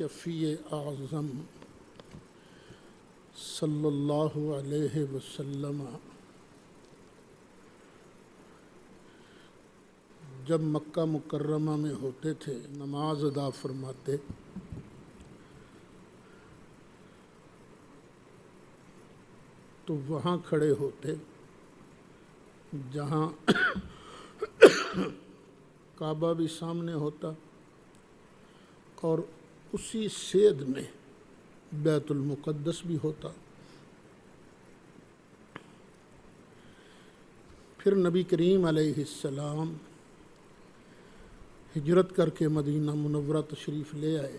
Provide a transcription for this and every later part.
شفیع اعظم صلی اللہ علیہ وسلم جب مکہ مکرمہ میں ہوتے تھے، نماز ادا فرماتے تو وہاں کھڑے ہوتے جہاں کعبہ بھی سامنے ہوتا اور اسی سید میں بیت المقدس بھی ہوتا۔ پھر نبی کریم علیہ السلام ہجرت کر کے مدینہ منورہ تشریف لے آئے۔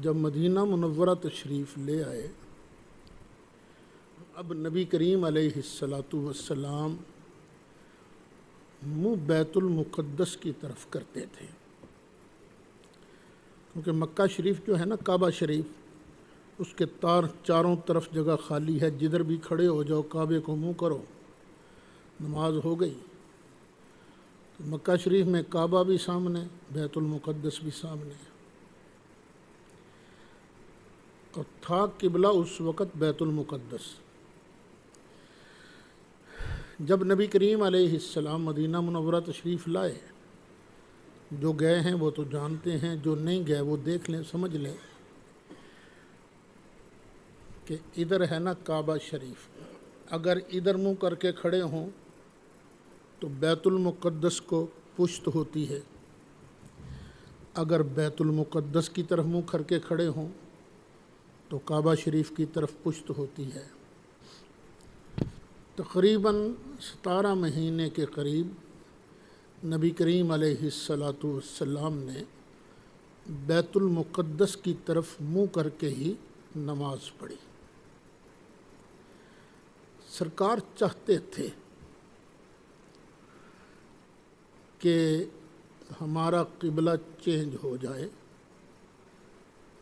جب مدینہ منورہ تشریف لے آئے، اب نبی کریم علیہ السلام منہ بیت المقدس کی طرف کرتے تھے، کیونکہ مکہ شریف جو ہے نا، کعبہ شریف، اس کے چاروں طرف جگہ خالی ہے، جدھر بھی کھڑے ہو جاؤ کعبے کو منہ کرو، نماز ہو گئی۔ تو مکہ شریف میں کعبہ بھی سامنے، بیت المقدس بھی سامنے، اور تھا قبلہ اس وقت بیت المقدس۔ جب نبی کریم علیہ السلام مدینہ منورہ تشریف لائے، جو گئے ہیں وہ تو جانتے ہیں، جو نہیں گئے وہ دیکھ لیں، سمجھ لیں کہ ادھر ہے نا کعبہ شریف، اگر ادھر منہ کر کے کھڑے ہوں تو بیت المقدس کو پشت ہوتی ہے، اگر بیت المقدس کی طرف منہ کر کے کھڑے ہوں تو کعبہ شریف کی طرف پشت ہوتی ہے۔ تقریباً 17 مہینے کے قریب نبی کریم علیہ السلام نے بیت المقدس کی طرف منہ کر کے ہی نماز پڑھی۔ سرکار چاہتے تھے کہ ہمارا قبلہ چینج ہو جائے،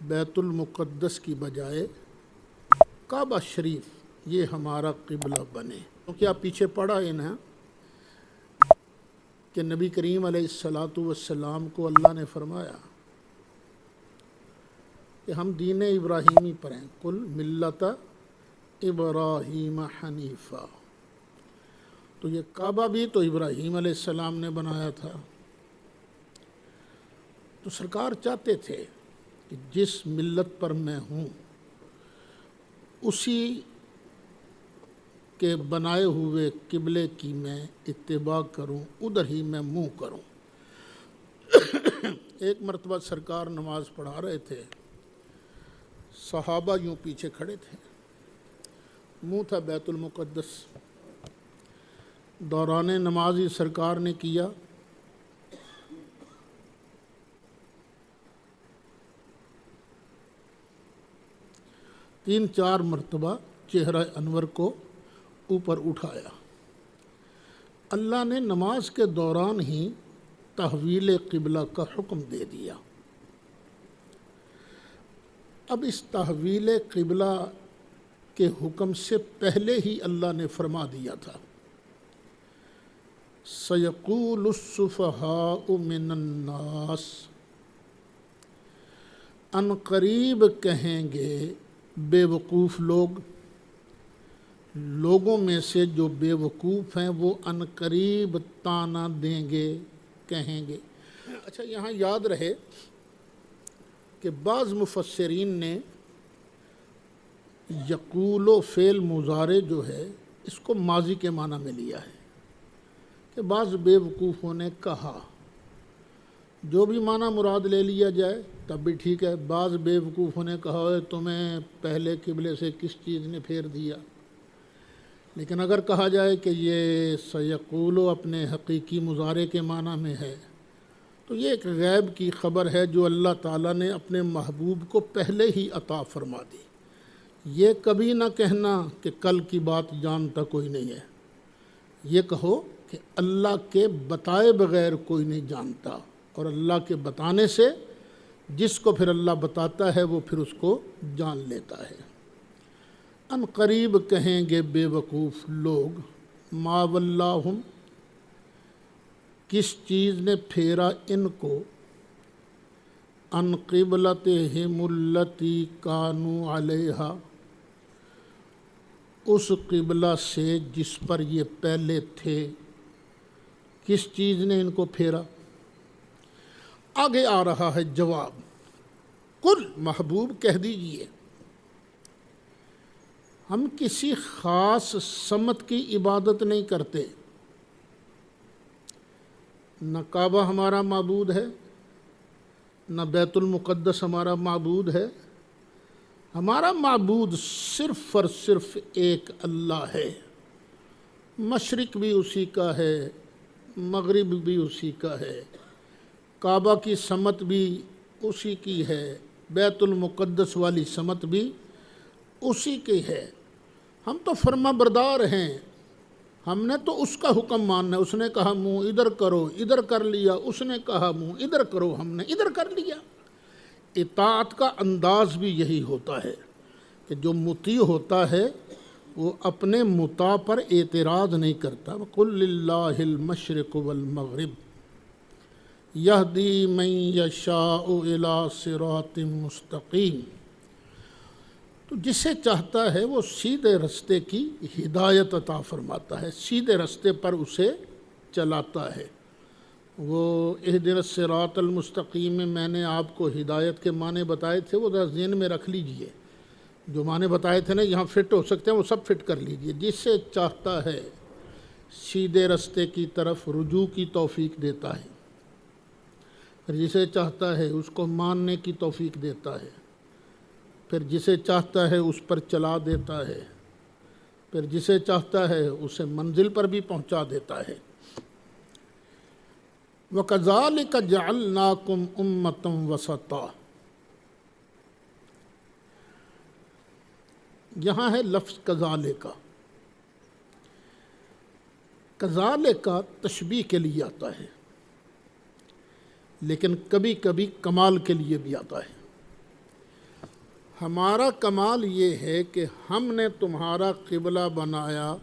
بیت المقدس کی بجائے کعبہ شریف یہ ہمارا قبلہ بنے، کیونکہ آپ پیچھے پڑھا ہے نا کہ نبی کریم علیہ السلام کو اللہ نے فرمایا کہ ہم دین ابراہیمی پر ہیں، قل ملت ابراہیم حنیفہ۔ تو یہ کعبہ بھی تو ابراہیم علیہ السلام نے بنایا تھا۔ تو سرکار چاہتے تھے کہ جس ملت پر میں ہوں اسی کے بنائے ہوئے قبلے کی میں اتباع کروں، ادھر ہی میں منہ کروں۔ ایک مرتبہ سرکار نماز پڑھا رہے تھے، صحابہ یوں پیچھے کھڑے تھے، منہ تھا بیت المقدس۔ دوران نماز ہی سرکار نے کیا تین چار مرتبہ چہرہ انور کو اوپر اٹھایا۔ اللہ نے نماز کے دوران ہی تحویل قبلہ کا حکم دے دیا۔ اب اس تحویل قبلہ کے حکم سے پہلے ہی اللہ نے فرما دیا تھا، سَيَقُولُ السُّفَهَاءُ مِنَ النَّاسِ، ان قریب کہیں گے بے وقوف لوگوں میں سے جو بے وقوف ہیں وہ ان قریب طعنہ دیں گے، کہیں گے۔ اچھا، یہاں یاد رہے کہ بعض مفسرین نے یقول و فعل مضارع جو ہے اس کو ماضی کے معنی میں لیا ہے، کہ بعض بے وقوفوں نے کہا، جو بھی معنی مراد لے لیا جائے تب بھی ٹھیک ہے۔ بعض بے وقوفوں نے کہا تمہیں پہلے قبلے سے کس چیز نے پھیر دیا، لیکن اگر کہا جائے کہ یہ سیقول اپنے حقیقی مضارع کے معنی میں ہے تو یہ ایک غیب کی خبر ہے جو اللہ تعالیٰ نے اپنے محبوب کو پہلے ہی عطا فرما دی۔ یہ کبھی نہ کہنا کہ کل کی بات جانتا کوئی نہیں ہے، یہ کہو کہ اللہ کے بتائے بغیر کوئی نہیں جانتا، اور اللہ کے بتانے سے جس کو پھر اللہ بتاتا ہے وہ پھر اس کو جان لیتا ہے۔ ان قریب کہیں گے بے وقوف لوگ، ما ولاہم، کس چیز نے پھیرا ان کو، ان قبلتہم التی کانوا علیہا، اس قبلہ سے جس پر یہ پہلے تھے۔ کس چیز نے ان کو پھیرا؟ آگے آ رہا ہے جواب، قل محبوب کہہ دیجئے ہم کسی خاص سمت کی عبادت نہیں کرتے، نہ کعبہ ہمارا معبود ہے، نہ بیت المقدس ہمارا معبود ہے، ہمارا معبود صرف اور صرف ایک اللہ ہے۔ مشرق بھی اسی کا ہے، مغرب بھی اسی کا ہے، کعبہ کی سمت بھی اسی کی ہے، بیت المقدس والی سمت بھی اسی کی ہے۔ ہم تو فرما بردار ہیں، ہم نے تو اس کا حکم ماننا ہے۔ اس نے کہا منہ ادھر کرو، ادھر کر لیا، اس نے کہا منہ ادھر کرو، ہم نے ادھر کر لیا۔ اطاعت کا انداز بھی یہی ہوتا ہے کہ جو مطیع ہوتا ہے وہ اپنے مطاع پر اعتراض نہیں کرتا۔ قُلْ لِلَّهِ الْمَشْرِقُ وَالْمَغْرِبُ يَهْدِي مَن يَشَاءُ إِلَىٰ صِرَاطٍ مُسْتَقِيمٍ۔ تو جسے چاہتا ہے وہ سیدھے رستے کی ہدایت عطا فرماتا ہے، سیدھے رستے پر اسے چلاتا ہے۔ وہ اہدنا الصراط المستقیم میں میں نے آپ کو ہدایت کے معنی بتائے تھے، وہ ذرا ذہن میں رکھ لیجئے۔ جو معنی بتائے تھے نا یہاں فٹ ہو سکتے ہیں، وہ سب فٹ کر لیجئے۔ جسے چاہتا ہے سیدھے رستے کی طرف رجوع کی توفیق دیتا ہے، پھر جسے چاہتا ہے اس کو ماننے کی توفیق دیتا ہے، پھر جسے چاہتا ہے اس پر چلا دیتا ہے، پھر جسے چاہتا ہے اسے منزل پر بھی پہنچا دیتا ہے۔ وَكَذَلِكَ جَعَلْنَاكُمْ أُمَّةً وَسَطًا، یہاں ہے لفظ کذالک۔ کذالک تشبیہ کے لیے آتا ہے، لیکن کبھی کبھی کمال کے لیے بھی آتا ہے۔ ہمارا کمال یہ ہے کہ ہم نے تمہارا قبلہ بنایا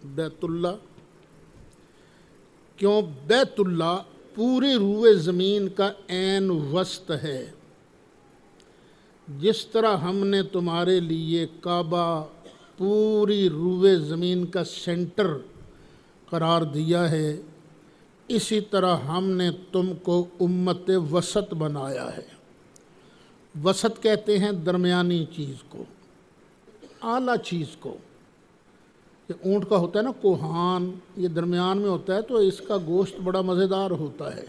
بیت اللہ۔ کیوں؟ بیت اللہ پورے روئے زمین کا عین وسط ہے۔ جس طرح ہم نے تمہارے لیے کعبہ پوری روئے زمین کا سینٹر قرار دیا ہے، اسی طرح ہم نے تم کو امت وسط بنایا ہے۔ وسط کہتے ہیں درمیانی چیز کو، اعلیٰ چیز کو۔ یہ اونٹ کا ہوتا ہے نا کوہان، یہ درمیان میں ہوتا ہے تو اس کا گوشت بڑا مزیدار ہوتا ہے،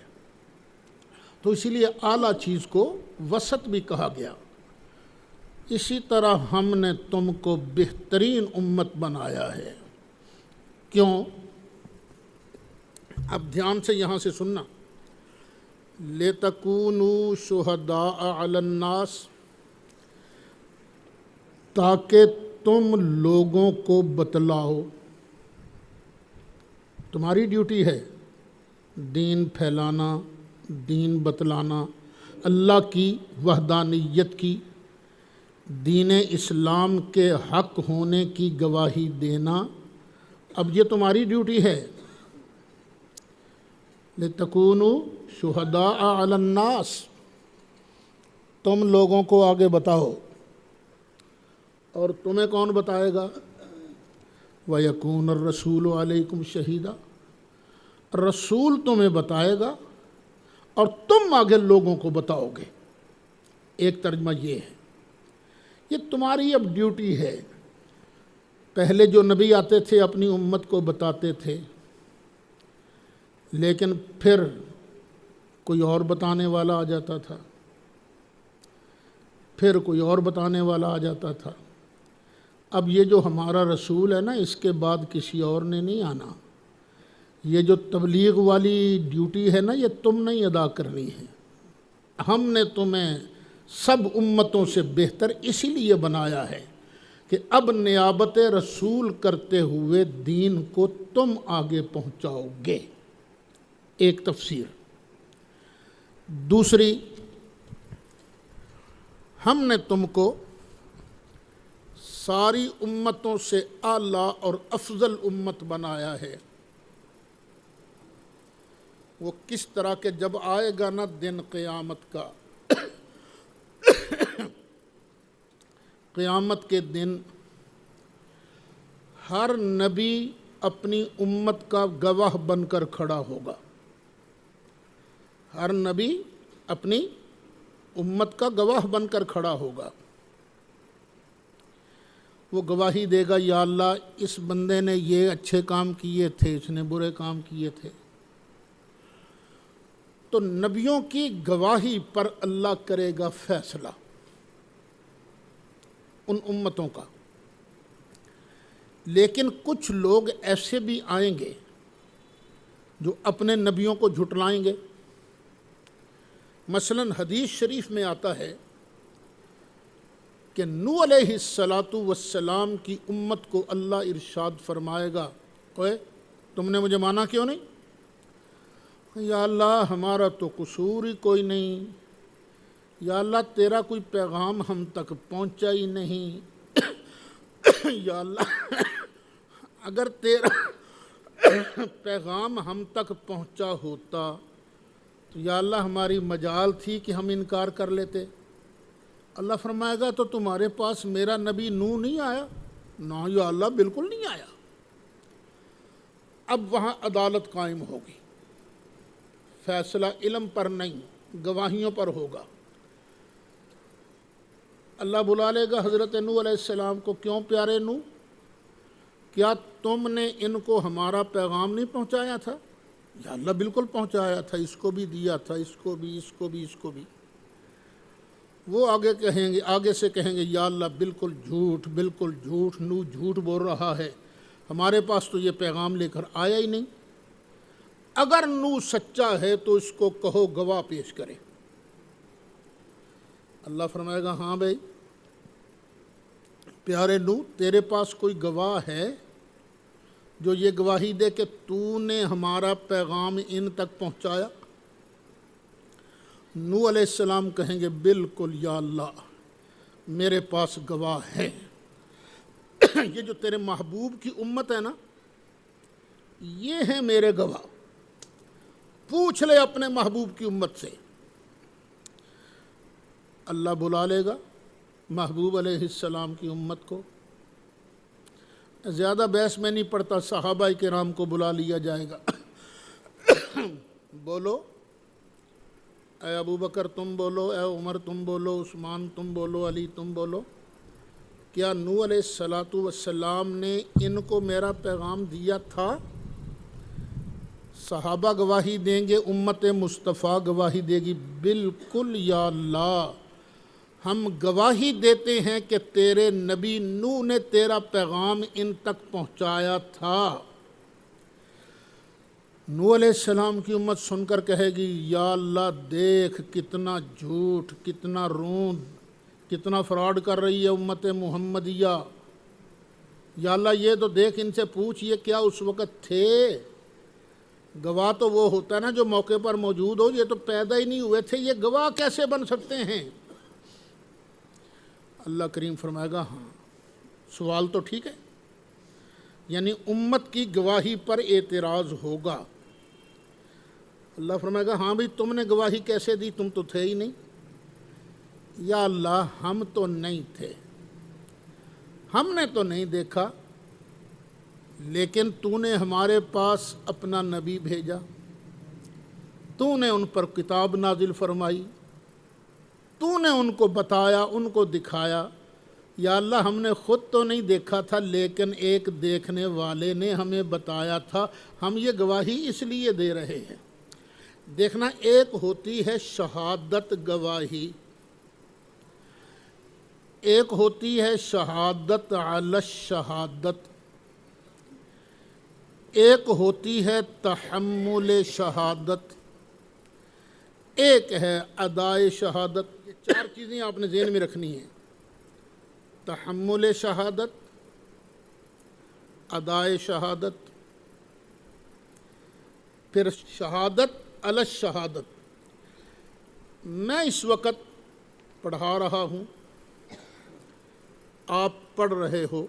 تو اسی لیے اعلیٰ چیز کو وسط بھی کہا گیا۔ اسی طرح ہم نے تم کو بہترین امت بنایا ہے۔ کیوں؟ اب دھیان سے یہاں سے سننا، لِتَكُونُوا شُهَدَاءَ عَلَى النَّاسِ، تاکہ تم لوگوں کو بتلاؤ۔ تمہاری ڈیوٹی ہے دین پھیلانا، دین بتلانا، اللہ کی وحدانیت کی، دین اسلام کے حق ہونے کی گواہی دینا۔ اب یہ تمہاری ڈیوٹی ہے، لِتَكُونُوا شُهَدَاءَ عَلَى النَّاسِ، تم لوگوں کو آگے بتاؤ۔ اور تمہیں کون بتائے گا؟ وَيَكُونَ الرَّسُولُ عَلَيْكُمْ شَهِيدًا، رسول تمہیں بتائے گا اور تم آگے لوگوں کو بتاؤ گے۔ ایک ترجمہ یہ ہے، یہ تمہاری اب ڈیوٹی ہے۔ پہلے جو نبی آتے تھے اپنی امت کو بتاتے تھے، لیکن پھر کوئی اور بتانے والا آ جاتا تھا، پھر کوئی اور بتانے والا آ جاتا تھا۔ اب یہ جو ہمارا رسول ہے نا، اس کے بعد کسی اور نے نہیں آنا۔ یہ جو تبلیغ والی ڈیوٹی ہے نا، یہ تم نہیں ادا کرنی ہے۔ ہم نے تمہیں سب امتوں سے بہتر اسی لیے بنایا ہے کہ اب نیابت رسول کرتے ہوئے دین کو تم آگے پہنچاؤ گے۔ ایک تفسیر۔ دوسری، ہم نے تم کو ساری امتوں سے اعلیٰ اور افضل امت بنایا ہے۔ وہ کس طرح کہ جب آئے گا نا دن قیامت کا، قیامت کے دن ہر نبی اپنی امت کا گواہ بن کر کھڑا ہوگا. ہر نبی اپنی امت کا گواہ بن کر کھڑا ہوگا. وہ گواہی دے گا یا اللہ اس بندے نے یہ اچھے کام کیے تھے، اس نے برے کام کیے تھے. تو نبیوں کی گواہی پر اللہ کرے گا فیصلہ ان امتوں کا. لیکن کچھ لوگ ایسے بھی آئیں گے جو اپنے نبیوں کو جھٹلائیں گے. مثلا حدیث شریف میں آتا ہے کہ نوح علیہ السلام کی امت کو اللہ ارشاد فرمائے گا، اوے تم نے مجھے مانا کیوں نہیں؟ یا اللہ ہمارا تو قصور ہی کوئی نہیں، یا اللہ تیرا کوئی پیغام ہم تک پہنچا ہی نہیں. یا اللہ اگر تیرا پیغام ہم تک پہنچا ہوتا تو یا اللہ ہماری مجال تھی کہ ہم انکار کر لیتے. اللہ فرمائے گا تو تمہارے پاس میرا نبی نوح نہیں آیا؟ نہ یا اللہ بالکل نہیں آیا. اب وہاں عدالت قائم ہوگی، فیصلہ علم پر نہیں گواہیوں پر ہوگا. اللہ بلا لے گا حضرت نوح علیہ السلام کو، کیوں پیارے نوح، کیا تم نے ان کو ہمارا پیغام نہیں پہنچایا تھا؟ یا اللہ بالکل پہنچایا تھا، اس کو بھی دیا تھا، اس کو بھی، اس کو بھی، اس کو بھی. وہ آگے سے کہیں گے یا اللہ بالکل جھوٹ، بالکل جھوٹ، نوح جھوٹ بول رہا ہے، ہمارے پاس تو یہ پیغام لے کر آیا ہی نہیں. اگر نوح سچا ہے تو اس کو کہو گواہ پیش کرے. اللہ فرمائے گا ہاں بھائی پیارے نوح تیرے پاس کوئی گواہ ہے جو یہ گواہی دے کہ تو نے ہمارا پیغام ان تک پہنچایا؟ نوح علیہ السلام کہیں گے بالکل یا اللہ میرے پاس گواہ ہے. یہ جو تیرے محبوب کی امت ہے نا، یہ ہیں میرے گواہ. پوچھ لے اپنے محبوب کی امت سے. اللہ بلا لے گا محبوب علیہ السلام کی امت کو. زیادہ بحث میں نہیں پڑتا، صحابہ کرام کو بلا لیا جائے گا. بولو، اے ابو بکر تم بولو، اے عمر تم بولو، عثمان تم بولو، علی تم بولو، کیا نوح علیہ السلام نے ان کو میرا پیغام دیا تھا؟ صحابہ گواہی دیں گے، امت مصطفیٰ گواہی دے گی بالکل یا اللہ ہم گواہی دیتے ہیں کہ تیرے نبی نوح نے تیرا پیغام ان تک پہنچایا تھا. نوح علیہ السلام کی امت سن کر کہے گی یا اللہ دیکھ کتنا جھوٹ، کتنا روند، کتنا فراڈ کر رہی ہے امت محمدیہ. یا اللہ یہ تو دیکھ، ان سے پوچھ یہ کیا اس وقت تھے؟ گواہ تو وہ ہوتا ہے نا جو موقع پر موجود ہو، یہ تو پیدا ہی نہیں ہوئے تھے، یہ گواہ کیسے بن سکتے ہیں؟ اللہ کریم فرمائے گا ہاں سوال تو ٹھیک ہے، یعنی امت کی گواہی پر اعتراض ہوگا. اللہ فرمائے گا ہاں بھئی تم نے گواہی کیسے دی، تم تو تھے ہی نہیں. یا اللہ ہم تو نہیں تھے، ہم نے تو نہیں دیکھا، لیکن تو نے ہمارے پاس اپنا نبی بھیجا، تو نے ان پر کتاب نازل فرمائی، تو نے ان کو بتایا، ان کو دکھایا. یا اللہ ہم نے خود تو نہیں دیکھا تھا، لیکن ایک دیکھنے والے نے ہمیں بتایا تھا، ہم یہ گواہی اس لیے دے رہے ہیں. دیکھنا ایک ہوتی ہے شہادت گواہی، ایک ہوتی ہے شہادت علی الشہادت، ایک ہوتی ہے تحمل شہادت، ایک ہے ادائے شہادت. یہ چار چیزیں آپ نے ذہن میں رکھنی ہیں: تحمل شہادت، ادائے شہادت، پھر شہادت علی الشہادت. میں اس وقت پڑھا رہا ہوں، آپ پڑھ رہے ہو،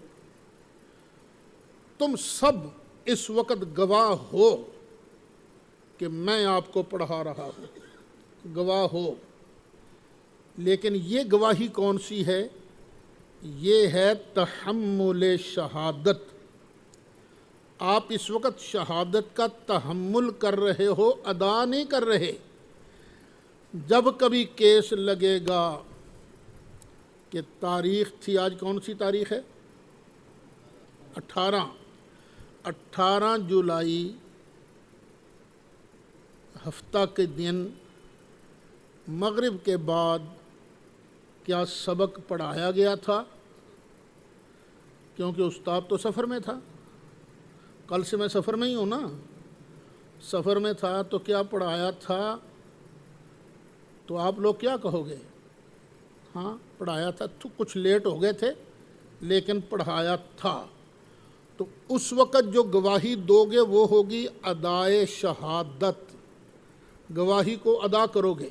تم سب اس وقت گواہ ہو کہ میں آپ کو پڑھا رہا ہوں، گواہ ہو. لیکن یہ گواہی کون سی ہے؟ یہ ہے تحمل شہادت. آپ اس وقت شہادت کا تحمل کر رہے ہو، ادا نہیں کر رہے. جب کبھی کیس لگے گا کہ تاریخ تھی، آج کون سی تاریخ ہے؟ 18 جولائی، ہفتہ کے دن مغرب کے بعد کیا سبق پڑھایا گیا تھا؟ کیونکہ استاد تو سفر میں تھا. کل سے میں سفر میں ہی ہوں نا. سفر میں تھا تو کیا پڑھایا تھا؟ تو آپ لوگ کیا کہو گے؟ ہاں پڑھایا تھا. تو کچھ لیٹ ہو گئے تھے لیکن پڑھایا تھا. تو اس وقت جو گواہی دو گے وہ ہوگی ادائے شہادت. گواہی کو ادا کرو گے.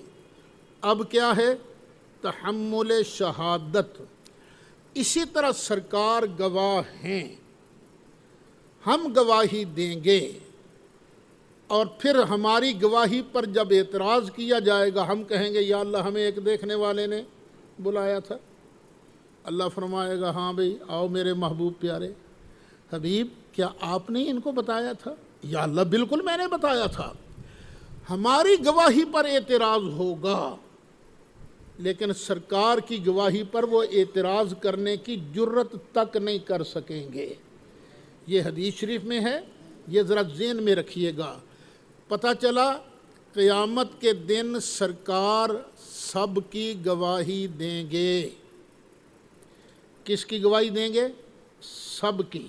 اب کیا ہے؟ تحمل شہادت. اسی طرح سرکار گواہ ہیں، ہم گواہی دیں گے، اور پھر ہماری گواہی پر جب اعتراض کیا جائے گا ہم کہیں گے یا اللہ ہمیں ایک دیکھنے والے نے بلایا تھا. اللہ فرمائے گا ہاں بھئی آؤ میرے محبوب پیارے. حبیب کیا آپ نے ان کو بتایا تھا؟ یا اللہ بالکل میں نے بتایا تھا. ہماری گواہی پر اعتراض ہوگا لیکن سرکار کی گواہی پر وہ اعتراض کرنے کی جرت تک نہیں کر سکیں گے. یہ حدیث شریف میں ہے، یہ ذرا ذہن میں رکھیے گا. پتہ چلا قیامت کے دن سرکار سب کی گواہی دیں گے. کس کی گواہی دیں گے؟ سب کی.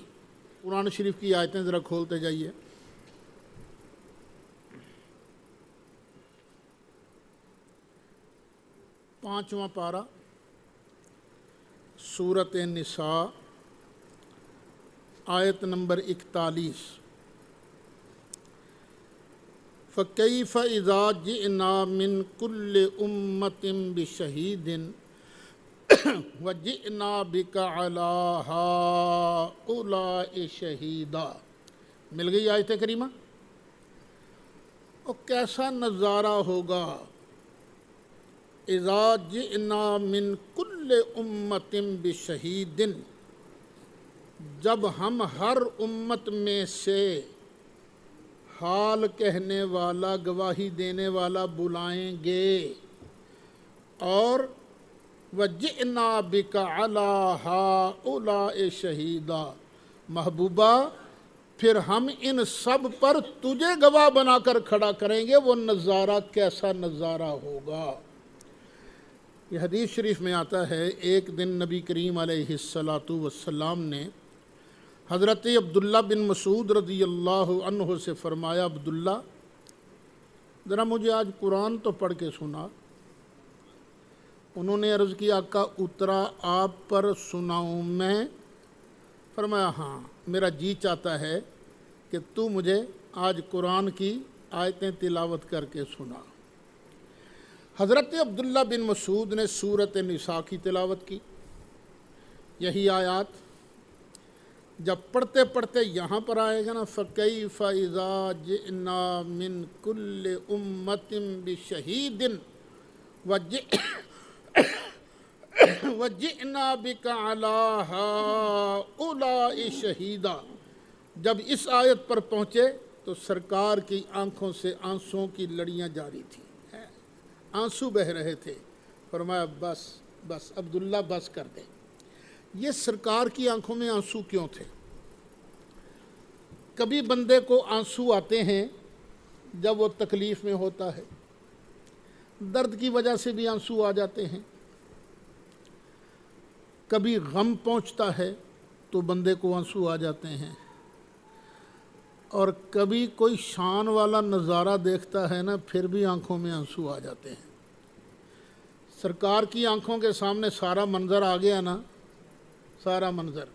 قرآن شریف کی آیتیں ذرا کھولتے جائیے. پانچواں پارہ، سورۃ النساء، آیت نمبر 41. فَكَيْفَ إِذَا جِئْنَا مِنْ كُلِّ أُمَّةٍ بِشَهِيدٍ وَجِئْنَا بِكَ عَلَىٰ هَٰؤُلَاءِ شَهِيدًا. مل گئی آیت کریمہ؟ اور کیسا نظارہ ہوگا اذا جئنا من کل امت بشہید، جب ہم ہر امت میں سے حال کہنے والا، گواہی دینے والا بلائیں گے. اور وَجِئْنَا بِكَ عَلَىٰ هَٰؤُلَاءِ شَهِيدًا، محبوبہ پھر ہم ان سب پر تجھے گواہ بنا کر کھڑا کریں گے. وہ نظارہ کیسا نظارہ ہوگا؟ یہ حدیث شریف میں آتا ہے ایک دن نبی کریم علیہ السلام نے حضرت عبداللہ بن مسعود رضی اللہ عنہ سے فرمایا، عبداللہ ذرا مجھے آج قرآن تو پڑھ کے سنا. انہوں نے عرض کیا آقا اترا آپ پر سناؤں میں؟ فرمایا ہاں میرا جی چاہتا ہے کہ تو مجھے آج قرآن کی آیتیں تلاوت کر کے سنا. حضرت عبداللہ بن مسعود نے سورۃ النساء کی تلاوت کی. یہی آیات جب پڑھتے پڑھتے یہاں پر آئے گا نا، فَكَيْفَ إِذَا جِئْنَا مِنْ كُلِّ أُمَّةٍ بِشَهِيدٍ وَجِئْنَا بِكَ عَلَىٰ هَٰؤُلَاءِ شَهِيدًا. جب اس آیت پر پہنچے تو سرکار کی آنکھوں سے آنسوؤں کی لڑیاں جاری تھیں، آنسو بہہ رہے تھے. فرمایا بس بس عبداللہ بس کر دے. یہ سرکار کی آنکھوں میں آنسو کیوں تھے؟ کبھی بندے کو آنسو آتے ہیں جب وہ تکلیف میں ہوتا ہے، درد کی وجہ سے بھی آنسو آ جاتے ہیں. کبھی غم پہنچتا ہے تو بندے کو آنسو آ جاتے ہیں، اور کبھی کوئی شان والا نظارہ دیکھتا ہے نا پھر بھی آنکھوں میں آنسو آ جاتے ہیں. سرکار کی آنکھوں کے سامنے سارا منظر آ گیا نا، سارا منظر.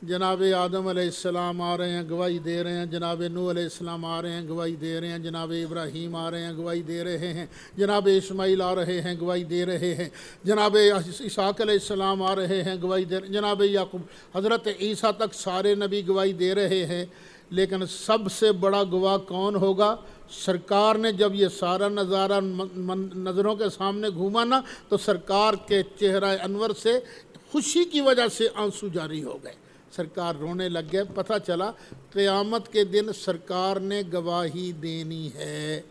جناب آدم علیہ السلام آ رہے ہیں گواہی دے رہے ہیں، جناب نوح علیہ السلام آ رہے ہیں گواہی دے رہے ہیں، جناب ابراہیم آ رہے ہیں گواہی دے رہے ہیں، جناب اسماعیل آ رہے ہیں گواہی دے رہے ہیں، جناب اسحاق علیہ السلام آ رہے ہیں گواہی دے رہے ہیں، جناب یعقوب، حضرت عیسیٰ تک سارے نبی گواہی دے رہے ہیں. لیکن سب سے بڑا گواہ کون ہوگا؟ سرکار نے جب یہ سارا نظارہ نظروں کے سامنے گھوما نا تو سرکار کے چہرہ انور سے خوشی کی وجہ سے آنسو جاری ہو گئے، سرکار رونے لگ گئے۔ پتہ چلا قیامت کے دن سرکار نے گواہی دینی ہے،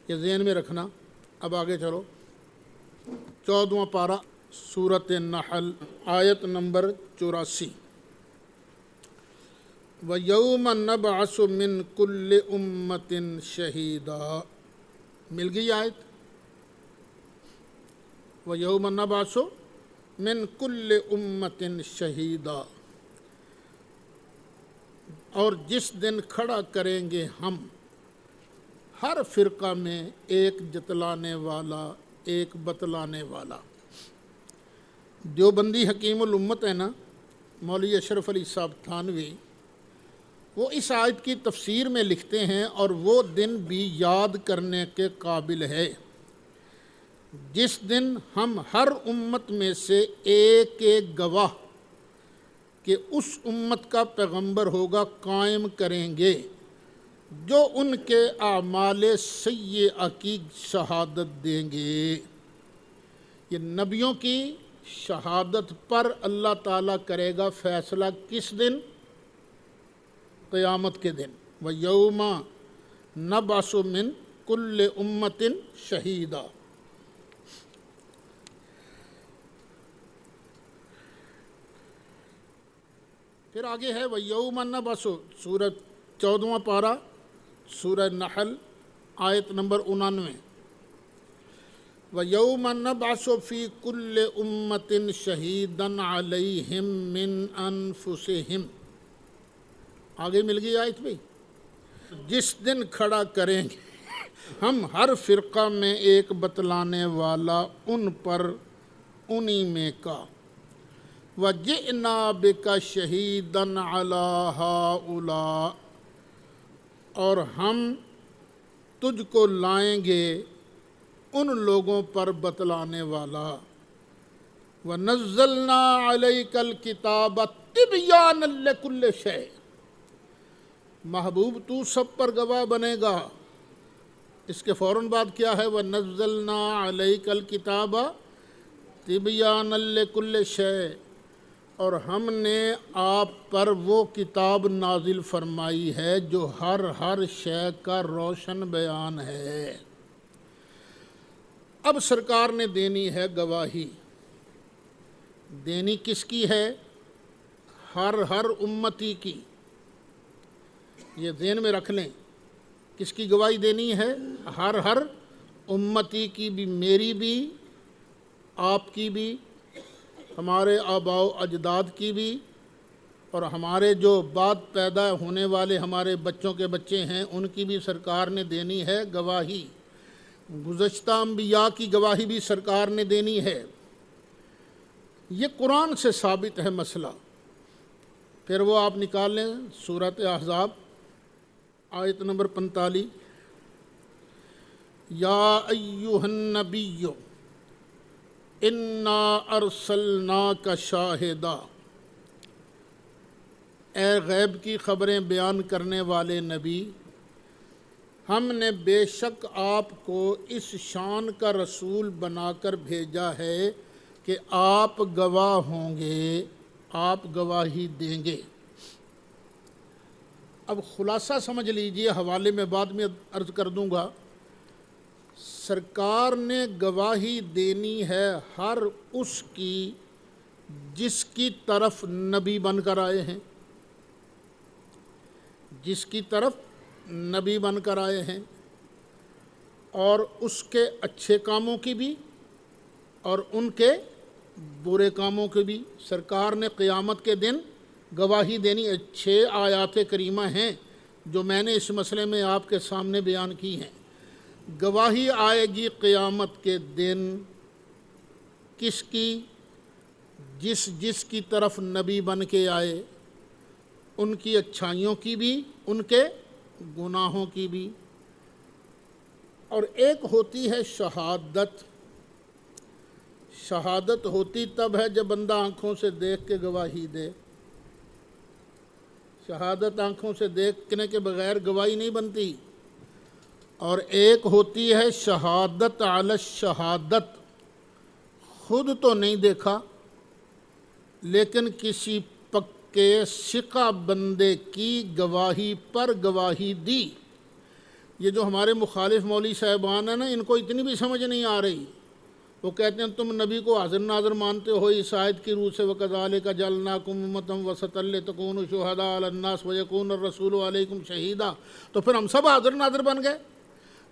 یہ ذہن میں رکھنا۔ اب آگے چلو، 14واں پارہ سورۃ النحل آیت نمبر 84۔ وَيَوْمَ نَبْعَثُ مِنْ كُلِّ أُمَّةٍ شَهِيدًا، مل گئی آیت؟ وَيَوْمَ نَبْعَثُ مِنْ كُلِّ أُمَّةٍ شَهِيدًا، اور جس دن کھڑا کریں گے ہم ہر فرقہ میں ایک جتلانے والا، ایک بتلانے والا۔ دیوبندی حکیم الامت ہے نا، مولوی اشرف علی صاحب تھانوی، وہ اس آیت کی تفسیر میں لکھتے ہیں، اور وہ دن بھی یاد کرنے کے قابل ہے جس دن ہم ہر امت میں سے ایک ایک گواہ کہ اس امت کا پیغمبر ہوگا قائم کریں گے، جو ان کے اعمال سیئہ کی شہادت دیں گے۔ یہ نبیوں کی شہادت پر اللہ تعالیٰ کرے گا فیصلہ، کس دن؟ قیامت کے دن۔ وَيَوْمَ نَبْعَثُ مِنْ كُلِّ أُمَّةٍ شَهِيدًا۔ پھر آگے ہے وَيَوْمَ نَبْعَثُ، سورۃ 14واں پارہ سورہ نحل آیت نمبر 99۔ وَيَوْمَ نَبْعَثُ فِي كُلِّ أُمَّةٍ شَهِيدًا عَلَيْهِمْ مِنْ أَنفُسِهِمْ، آگے مل گئی آیت بھئی؟ جس دن کھڑا کریں گے ہم ہر فرقہ میں ایک بتلانے والا ان پر، انہی میں کا۔ وَجِئْنَا بِكَ شَهِيدًا عَلَىٰ هَٰؤُلَاءِ، اور ہم تجھ کو لائیں گے ان لوگوں پر بتلانے والا۔ وَنَزَّلْنَا عَلَيْكَ الْكِتَابَ تِبْيَانًا لِكُلِّ شَيْءٍ، محبوب تو سب پر گواہ بنے گا۔ اس کے فوراً بعد کیا ہے؟ وَنَزَّلْنَا عَلَيْكَ الْكِتَابَ تِبْيَانًا لِكُلِّ شَيْءٍ، اور ہم نے آپ پر وہ کتاب نازل فرمائی ہے جو ہر شے کا روشن بیان ہے۔ اب سرکار نے دینی ہے گواہی، دینی کس کی ہے؟ ہر امتی کی۔ یہ ذہن میں رکھ لیں، کس کی گواہی دینی ہے؟ ہر امتی کی بھی، میری بھی، آپ کی بھی، ہمارے آباء و اجداد کی بھی، اور ہمارے جو بعد پیدا ہونے والے ہمارے بچوں کے بچے ہیں ان کی بھی سرکار نے دینی ہے گواہی۔ گزشتہ انبیاء کی گواہی بھی سرکار نے دینی ہے۔ یہ قرآن سے ثابت ہے مسئلہ۔ پھر وہ آپ نکال لیں سورۃ احزاب آیت نمبر 45۔ یا ایھا النبی انا ارسلناک شاہدا، اے غیب کی خبریں بیان کرنے والے نبی، ہم نے بے شک آپ کو اس شان کا رسول بنا کر بھیجا ہے کہ آپ گواہ ہوں گے، آپ گواہی دیں گے۔ اب خلاصہ سمجھ لیجئے، حوالے میں بعد میں عرض کر دوں گا۔ سرکار نے گواہی دینی ہے ہر اس کی جس کی طرف نبی بن کر آئے ہیں، جس کی طرف نبی بن کر آئے ہیں، اور اس کے اچھے کاموں کی بھی اور ان کے برے کاموں کی بھی سرکار نے قیامت کے دن گواہی دینی۔ 6 آیات کریمہ ہیں جو میں نے اس مسئلے میں آپ کے سامنے بیان کی ہیں۔ گواہی آئے گی قیامت کے دن کس کی؟ جس کی طرف نبی بن کے آئے، ان کی اچھائیوں کی بھی، ان کے گناہوں کی بھی۔ اور ایک ہوتی ہے شہادت۔ شہادت ہوتی تب ہے جب بندہ آنکھوں سے دیکھ کے گواہی دے۔ شہادت آنکھوں سے دیکھنے کے بغیر گواہی نہیں بنتی۔ اور ایک ہوتی ہے شہادت علی الشہادت، خود تو نہیں دیکھا لیکن کسی پکے ثقہ بندے کی گواہی پر گواہی دی۔ یہ جو ہمارے مخالف مولوی صاحبان ہیں نا، ان کو اتنی بھی سمجھ نہیں آ رہی۔ وہ کہتے ہیں تم نبی کو حاضر ناظر مانتے ہو اس آیت کی روح سے، وَكَذَلِكَ جَعَلْنَاكُمْ أُمَّةً وَسَطًا لِتَكُونُوا شُهَدَاءَ عَلَى النَّاسِ وَيَكُونَ الرَّسُولُ عَلَيْكُمْ شَهِيدًا، تو پھر ہم سب حاضر ناظر بن گئے۔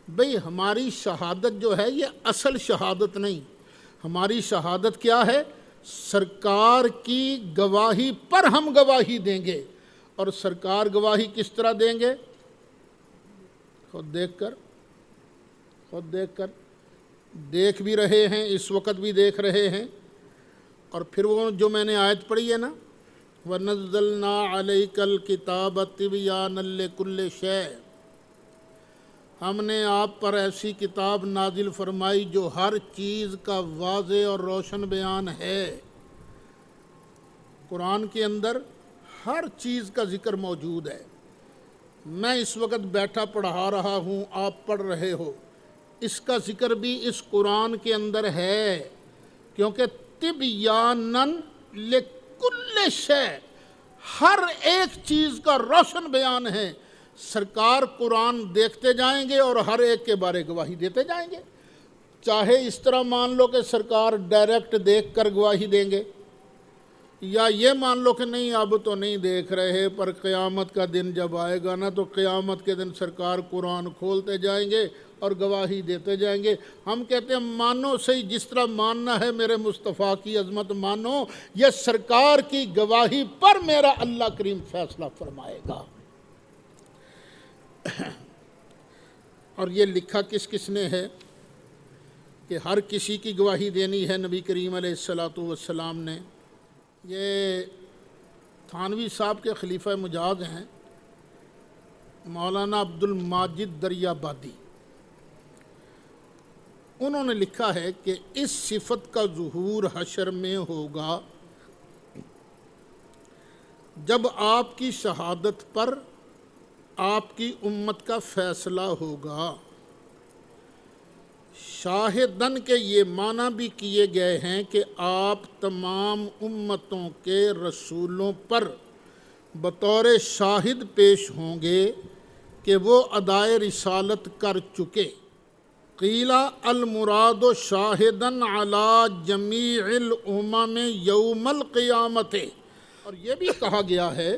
بھئی ہماری شہادت جو ہے یہ اصل شہادت نہیں، ہماری شہادت کیا ہے؟ سرکار کی گواہی پر ہم گواہی دیں گے۔ اور سرکار گواہی کس طرح دیں گے؟ خود دیکھ کر دیکھ بھی رہے ہیں، اس وقت بھی دیکھ رہے ہیں۔ اور پھر وہ جو میں نے آیت پڑھی ہے نا، وَنَزَّلْنَا عَلَيْكَ الْكِتَابَ تِبْيَانًا لِكُلِّ شَيْءٍ، ہم نے آپ پر ایسی کتاب نازل فرمائی جو ہر چیز کا واضح اور روشن بیان ہے۔ قرآن کے اندر ہر چیز کا ذکر موجود ہے۔ میں اس وقت بیٹھا پڑھا رہا ہوں، آپ پڑھ رہے ہو، اس کا ذکر بھی اس قرآن کے اندر ہے، کیونکہ تبیاناً لکل شے، ہر ایک چیز کا روشن بیان ہے۔ سرکار قرآن دیکھتے جائیں گے اور ہر ایک کے بارے گواہی دیتے جائیں گے۔ چاہے اس طرح مان لو کہ سرکار ڈائریکٹ دیکھ کر گواہی دیں گے، یا یہ مان لو کہ نہیں اب تو نہیں دیکھ رہے، پر قیامت کا دن جب آئے گا نا تو قیامت کے دن سرکار قرآن کھولتے جائیں گے اور گواہی دیتے جائیں گے۔ ہم کہتے ہیں مانو صحیح، جس طرح ماننا ہے میرے مصطفیٰ کی عظمت مانو، یہ سرکار کی گواہی پر میرا اللہ کریم فیصلہ فرمائے گا۔ اور یہ لکھا کس کس نے ہے کہ ہر کسی کی گواہی دینی ہے؟ نبی کریم علیہ السلام نے۔ یہ تھانوی صاحب کے خلیفہ مجاز ہیں مولانا عبد الماجد دریابادی، انہوں نے لکھا ہے کہ اس صفت کا ظہور حشر میں ہوگا جب آپ کی شہادت پر آپ کی امت کا فیصلہ ہوگا۔ شاہدن کے یہ معنی بھی کیے گئے ہیں کہ آپ تمام امتوں کے رسولوں پر بطور شاہد پیش ہوں گے کہ وہ ادائے رسالت کر چکے۔ قیل المراد شاہدن علی جمیع الامم یوم القیامت، اور یہ بھی کہا گیا ہے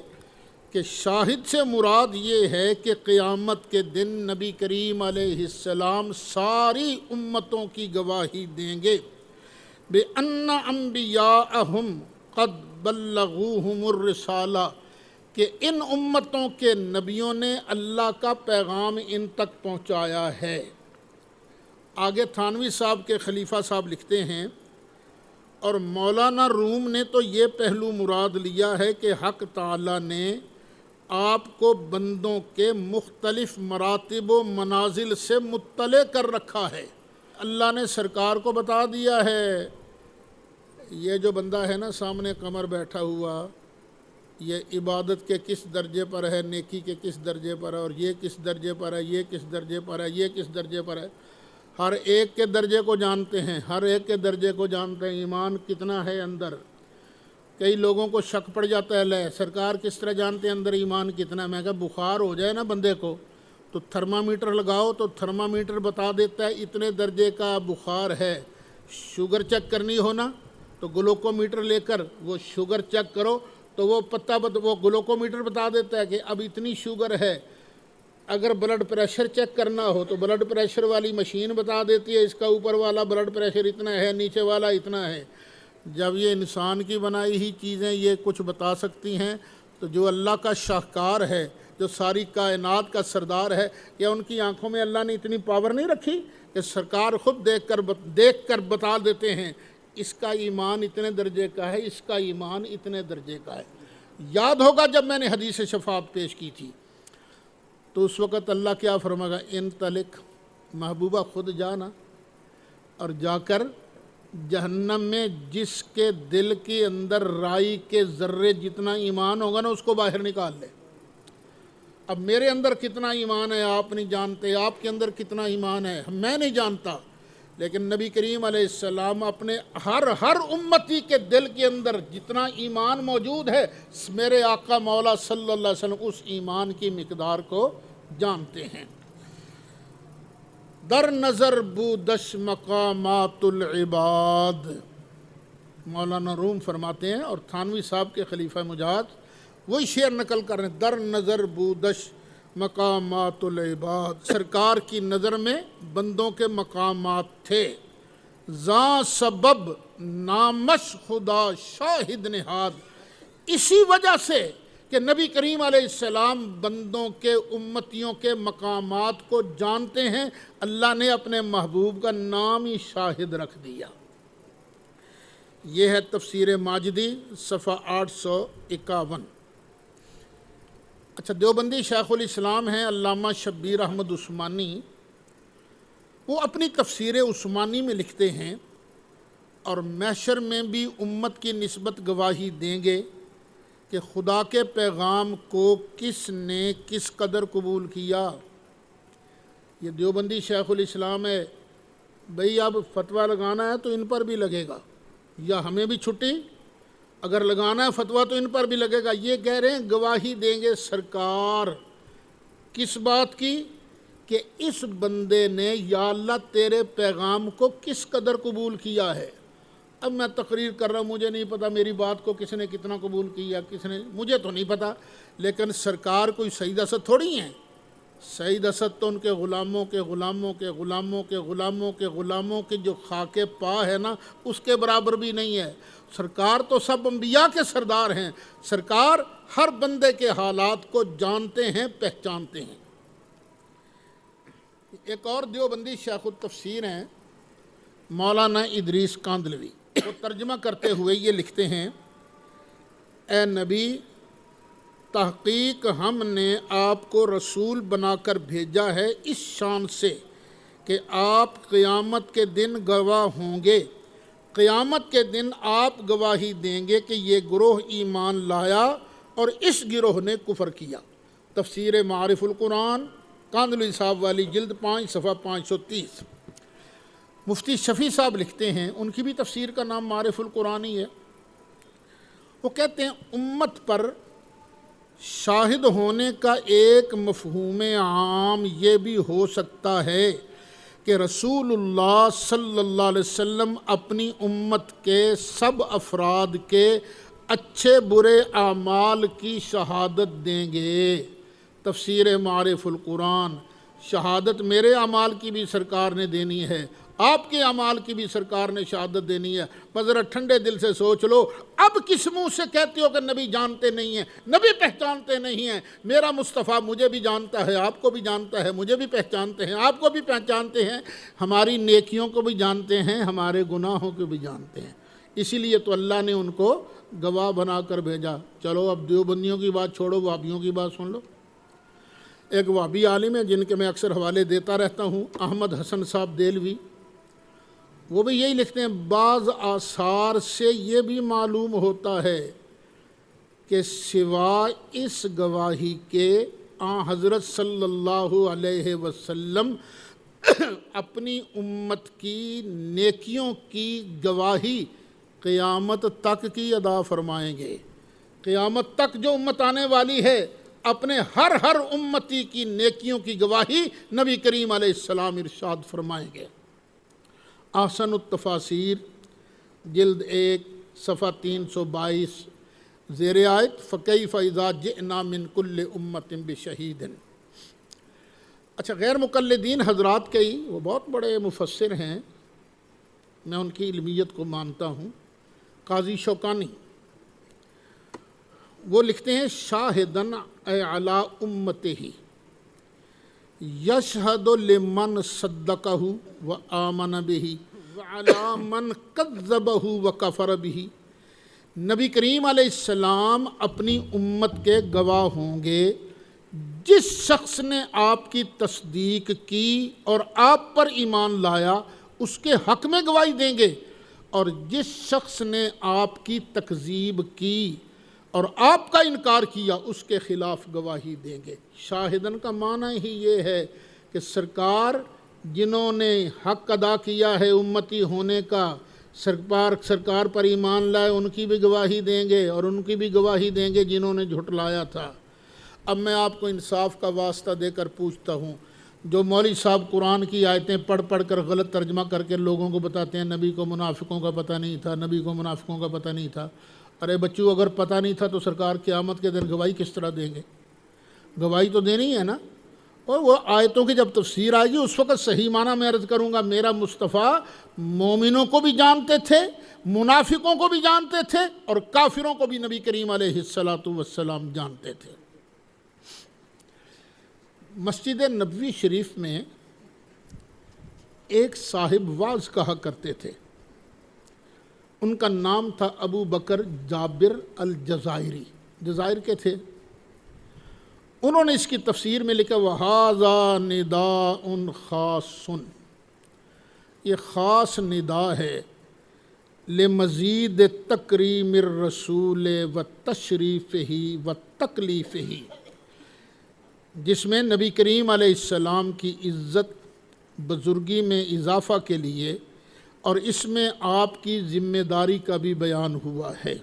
کہ شاہد سے مراد یہ ہے کہ قیامت کے دن نبی کریم علیہ السلام ساری امتوں کی گواہی دیں گے بِأَنَّ أَنبِيَاءَهُمْ قَدْ بَلَّغُوهُمُ الرِّسَالَةَ، کہ ان امتوں کے نبیوں نے اللہ کا پیغام ان تک پہنچایا ہے۔ آگے تھانوی صاحب کے خلیفہ صاحب لکھتے ہیں، اور مولانا روم نے تو یہ پہلو مراد لیا ہے کہ حق تعالیٰ نے آپ کو بندوں کے مختلف مراتب و منازل سے مطلع کر رکھا ہے۔ اللہ نے سرکار کو بتا دیا ہے، یہ جو بندہ ہے نا سامنے قمر بیٹھا ہوا، یہ عبادت کے کس درجے پر ہے، نیکی کے کس درجے پر ہے، اور یہ کس درجے پر ہے، یہ کس درجے پر ہے، یہ کس درجے پر ہے۔ ہر ایک کے درجے کو جانتے ہیں، ہر ایک کے درجے کو جانتے ہیں، ایمان کتنا ہے اندر۔ کئی لوگوں کو شک پڑ جاتا ہے، لے سرکار کس طرح جانتے ہیں اندر ایمان کتنا ہے؟ میں کہا بخار ہو جائے نا بندے کو تو تھرمامیٹر لگاؤ تو تھرمامیٹر بتا دیتا ہے اتنے درجے کا بخار ہے۔ شوگر چیک کرنی ہونا تو گلوکومیٹر لے کر وہ شوگر چیک کرو تو وہ وہ گلوکومیٹر بتا دیتا ہے کہ اب اتنی شوگر ہے۔ اگر بلڈ پریشر چیک کرنا ہو تو بلڈ پریشر والی مشین بتا دیتی ہے اس کا اوپر والا بلڈ پریشر اتنا ہے، نیچے والا اتنا ہے۔ جب یہ انسان کی بنائی ہی چیزیں یہ کچھ بتا سکتی ہیں تو جو اللہ کا شاہکار ہے، جو ساری کائنات کا سردار ہے، کیا ان کی آنکھوں میں اللہ نے اتنی پاور نہیں رکھی کہ سرکار خود دیکھ کر بتا دیتے ہیں اس کا ایمان اتنے درجے کا ہے، اس کا ایمان اتنے درجے کا ہے۔ یاد ہوگا جب میں نے حدیث شفاعت پیش کی تھی تو اس وقت اللہ کیا فرمائے گا؟ انطلق، محبوبہ خود جانا اور جا کر جہنم میں جس کے دل کے اندر رائی کے ذرے جتنا ایمان ہوگا نا اس کو باہر نکال لے۔ اب میرے اندر کتنا ایمان ہے آپ نہیں جانتے، آپ کے اندر کتنا ایمان ہے میں نہیں جانتا، لیکن نبی کریم علیہ السلام اپنے ہر امتی کے دل کے اندر جتنا ایمان موجود ہے، میرے آقا مولا صلی اللہ علیہ وسلم اس ایمان کی مقدار کو جانتے ہیں۔ در نظر بودش مقامات العباد، مولانا روم فرماتے ہیں، اور تھانوی صاحب کے خلیفہ مجاہد وہی شعر نقل کر رہے ہیں، در نظر بودش مقامات العباد، سرکار کی نظر میں بندوں کے مقامات تھے، زاں سبب نامش خدا شاہد نہاد، اسی وجہ سے کہ نبی کریم علیہ السلام بندوں کے امتیوں کے مقامات کو جانتے ہیں، اللہ نے اپنے محبوب کا نام ہی شاہد رکھ دیا۔ یہ ہے تفسیر ماجدی صفحہ 851۔ اچھا، دیوبندی شیخ الاسلام ہیں علامہ شبیر احمد عثمانی، وہ اپنی تفسیر عثمانی میں لکھتے ہیں، اور محشر میں بھی امت کی نسبت گواہی دیں گے کہ خدا کے پیغام کو کس نے کس قدر قبول کیا۔ یہ دیوبندی شیخ الاسلام ہے، بھئی اب فتویٰ لگانا ہے تو ان پر بھی لگے گا، یا ہمیں بھی چھٹی، اگر لگانا ہے فتویٰ تو ان پر بھی لگے گا۔ یہ کہہ رہے ہیں گواہی دیں گے سرکار، کس بات کی؟ کہ اس بندے نے یا اللہ تیرے پیغام کو کس قدر قبول کیا ہے۔ اب میں تقریر کر رہا ہوں، مجھے نہیں پتا میری بات کو کس نے کتنا قبول کیا، کس نے، مجھے تو نہیں پتا، لیکن سرکار کوئی سید اسد تھوڑی ہیں۔ سید اسد تو ان کے غلاموں کے غلاموں کے غلاموں کے غلاموں کے غلاموں کے جو خاک پا ہے نا، اس کے برابر بھی نہیں ہے۔ سرکار تو سب انبیاء کے سردار ہیں، سرکار ہر بندے کے حالات کو جانتے ہیں، پہچانتے ہیں۔ ایک اور دیوبندی شیخ التفسیر ہیں مولانا ادریس کاندلوی، وہ ترجمہ کرتے ہوئے یہ لکھتے ہیں، اے نبی، تحقیق ہم نے آپ کو رسول بنا کر بھیجا ہے اس شان سے کہ آپ قیامت کے دن گواہ ہوں گے، قیامت کے دن آپ گواہی دیں گے کہ یہ گروہ ایمان لایا اور اس گروہ نے کفر کیا۔ تفسیر معارف القرآن کاندلوی صاحب والی جلد 5 صفحہ 530۔ مفتی شفیع صاحب لکھتے ہیں، ان کی بھی تفسیر کا نام معارف القرآن ہی ہے، وہ کہتے ہیں امت پر شاہد ہونے کا ایک مفہوم عام یہ بھی ہو سکتا ہے کہ رسول اللہ صلی اللہ علیہ وسلم اپنی امت کے سب افراد کے اچھے برے اعمال کی شہادت دیں گے۔ تفسیر معارف القرآن، شہادت میرے اعمال کی بھی سرکار نے دینی ہے، آپ کے اعمال کی بھی سرکار نے شہادت دینی ہے۔ بس ذرا ٹھنڈے دل سے سوچ لو، اب کس منہ سے کہتے ہو کہ نبی جانتے نہیں ہیں، نبی پہچانتے نہیں ہیں؟ میرا مصطفیٰ مجھے بھی جانتا ہے، آپ کو بھی جانتا ہے، مجھے بھی پہچانتے ہیں، آپ کو بھی پہچانتے ہیں، ہماری نیکیوں کو بھی جانتے ہیں، ہمارے گناہوں کو بھی جانتے ہیں۔ اسی لیے تو اللہ نے ان کو گواہ بنا کر بھیجا۔ چلو اب دیوبندیوں کی بات چھوڑو، وہابیوں کی بات سن لو۔ ایک وہابی عالم ہے جن کے میں اکثر حوالے دیتا رہتا ہوں، احمد حسن صاحب دیلوی، وہ بھی یہی لکھتے ہیں، بعض آثار سے یہ بھی معلوم ہوتا ہے کہ سوائے اس گواہی کے آن حضرت صلی اللہ علیہ وسلم اپنی امت کی نیکیوں کی گواہی قیامت تک کی ادا فرمائیں گے۔ قیامت تک جو امت آنے والی ہے، اپنے ہر امتی کی نیکیوں کی گواہی نبی کریم علیہ السلام ارشاد فرمائیں گے۔ احسن التفاسیر جلد 1 صفحہ 322، زیر آیت فکیف اذا جئنا من کل امت بشہید۔ اچھا، غیر مقلدین حضرات کے ہی وہ بہت بڑے مفسر ہیں، میں ان کی علمیت کو مانتا ہوں، قاضی شوکانی، وہ لکھتے ہیں، شاہدن علی امتہ یشہد لمن صدقہ و آمن بہ وعلی من کذبہ و کفر بہ۔ نبی کریم علیہ السلام اپنی امت کے گواہ ہوں گے، جس شخص نے آپ کی تصدیق کی اور آپ پر ایمان لایا اس کے حق میں گواہی دیں گے، اور جس شخص نے آپ کی تکذیب کی اور آپ کا انکار کیا اس کے خلاف گواہی دیں گے۔ شاہدن کا معنی ہی یہ ہے کہ سرکار جنہوں نے حق ادا کیا ہے امتی ہونے کا، سرکار پر ایمان لائے، ان کی بھی گواہی دیں گے، اور ان کی بھی گواہی دیں گے جنہوں نے جھٹلایا تھا۔ اب میں آپ کو انصاف کا واسطہ دے کر پوچھتا ہوں، جو مولوی صاحب قرآن کی آیتیں پڑھ کر غلط ترجمہ کر کے لوگوں کو بتاتے ہیں نبی کو منافقوں کا پتہ نہیں تھا، نبی کو منافقوں کا پتہ نہیں تھا، ارے بچوں اگر پتہ نہیں تھا تو سرکار قیامت کے دن گواہی کس طرح دیں گے؟ گواہی تو دینی ہے نا۔ اور وہ آیتوں کی جب تفسیر آئے گی اس وقت صحیح معنی میں عرض کروں گا، میرا مصطفیٰ مومنوں کو بھی جانتے تھے، منافقوں کو بھی جانتے تھے، اور کافروں کو بھی نبی کریم علیہ السلام جانتے تھے۔ مسجد نبوی شریف میں ایک صاحب واعظ کہا کرتے تھے، ان کا نام تھا ابو بکر جابر الجزائری، جزائر کے تھے۔ انہوں نے اس کی تفسیر میں لکھا وَهَذَا نِدَاءٌ خَاصٌ، یہ خاص ندا ہے لمزید تکریم الرسول وتشریفہ وتکلیفہ، جس میں نبی کریم علیہ السلام کی عزت بزرگی میں اضافہ کے لیے اور اس میں آپ کی ذمہ داری کا بھی بیان ہوا ہے۔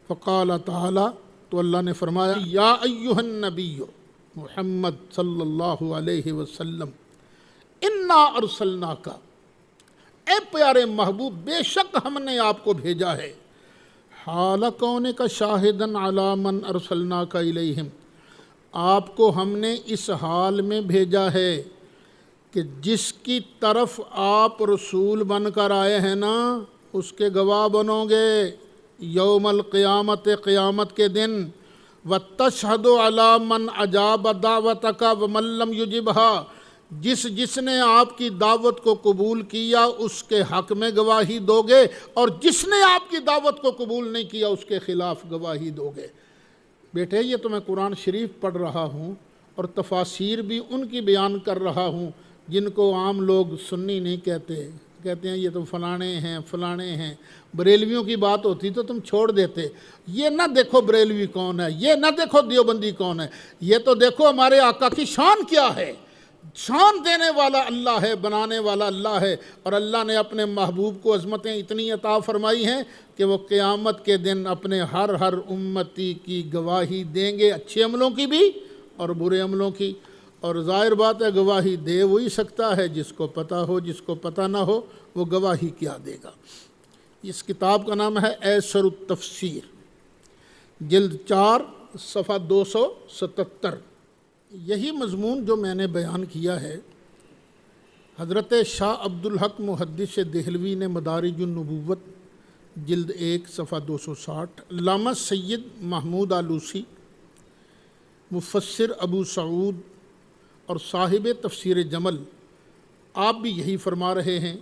فقال تعالی، تو اللہ نے فرمایا یا ایھا النبی محمد صلی اللہ علیہ وسلم انا ارسلناک، اے پیارے محبوب بے شک ہم نے آپ کو بھیجا ہے، حال کونک شاہدن علی من ارسلناک الیہم، آپ کو ہم نے اس حال میں بھیجا ہے کہ جس کی طرف آپ رسول بن کر آئے ہیں نا اس کے گواہ بنو گے یوم القیامت، قیامت کے دن، وَتَشْهَدُ عَلَى مَنْ أَجَابَ دَعْوَتَكَ وَمَنْ لَمْ يُجِبْهَا، جس نے آپ کی دعوت کو قبول کیا اس کے حق میں گواہی دو گے، اور جس نے آپ کی دعوت کو قبول نہیں کیا اس کے خلاف گواہی دو گے۔ بیٹے یہ تو میں قرآن شریف پڑھ رہا ہوں اور تفاسیر بھی ان کی بیان کر رہا ہوں جن کو عام لوگ سنی نہیں کہتے، کہتے ہیں یہ تو فلانے ہیں فلانے ہیں، بریلویوں کی بات ہوتی تو تم چھوڑ دیتے، یہ نہ دیکھو بریلوی کون ہے، یہ نہ دیکھو دیوبندی کون ہے، یہ تو دیکھو ہمارے آقا کی شان کیا ہے۔ شان دینے والا اللہ ہے، بنانے والا اللہ ہے، اور اللہ نے اپنے محبوب کو عظمتیں اتنی عطا فرمائی ہیں کہ وہ قیامت کے دن اپنے ہر امتی کی گواہی دیں گے، اچھے عملوں کی بھی اور برے عملوں کی۔ اور ظاہر بات ہے گواہی دے وہی سکتا ہے جس کو پتہ ہو، جس کو پتہ نہ ہو وہ گواہی کیا دے گا۔ اس کتاب کا نام ہے ایسر التفسیر، جلد 4 صفحہ 277۔ یہی مضمون جو میں نے بیان کیا ہے حضرت شاہ عبدالحق محدث دہلوی نے مدارج النبوت جلد 1 صفحہ 260، علامہ سید محمود آلوسی مفسر ابو سعود اور صاحب تفسیر جمل، آپ بھی یہی فرما رہے ہیں۔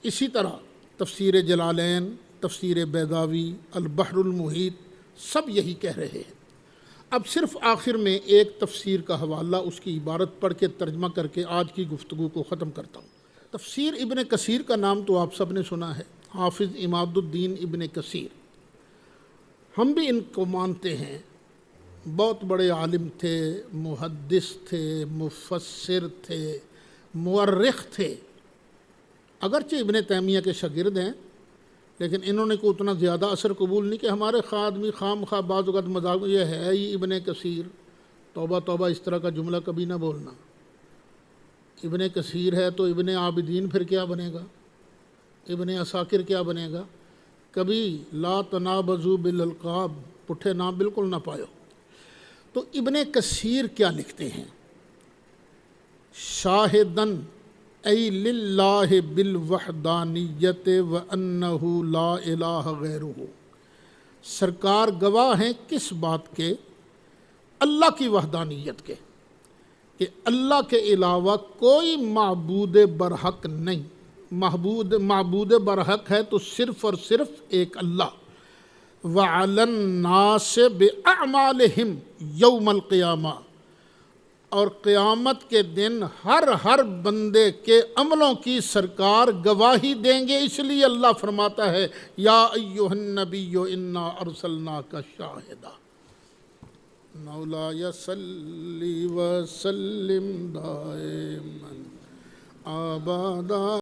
اسی طرح تفسیر جلالین، تفسیر بیضاوی، البحر المحیط، سب یہی کہہ رہے ہیں۔ اب صرف آخر میں ایک تفسیر کا حوالہ، اس کی عبارت پڑھ کے ترجمہ کر کے آج کی گفتگو کو ختم کرتا ہوں۔ تفسیر ابن کثیر کا نام تو آپ سب نے سنا ہے، حافظ عماد الدین ابن کثیر، ہم بھی ان کو مانتے ہیں، بہت بڑے عالم تھے، محدث تھے، مفسر تھے، مورخ تھے، اگرچہ ابن تیمیہ کے شاگرد ہیں لیکن انہوں نے کوئی اتنا زیادہ اثر قبول نہیں کہ ہمارے آدمی خام خواہ بعض اوقات مذاق یہ ہے ہی ابن کثیر، توبہ توبہ اس طرح کا جملہ کبھی نہ بولنا۔ ابن کثیر ہے تو ابن عابدین پھر کیا بنے گا، ابن عساکر کیا بنے گا؟ کبھی لا تنابزوا بالالقاب، پٹھے نام بالکل نہ پایو۔ تو ابن کثیر کیا لکھتے ہیں؟ شاہدن ای للہ بالوحدانیت وانہ لا الہ غیرہ، سرکار گواہ ہیں کس بات کے؟ اللہ کی وحدانیت کے، کہ اللہ کے علاوہ کوئی معبود برحق نہیں، معبود برحق ہے تو صرف اور صرف ایک اللہ۔ وعلی الناس باعمالہم یوم القیامہ، اور قیامت کے دن ہر بندے کے عملوں کی سرکار گواہی دیں گے، اس لیے اللہ فرماتا ہے یا ایھا النبی انا ارسلناک شاہدا۔ مولاي صل وسلم دائما أبدا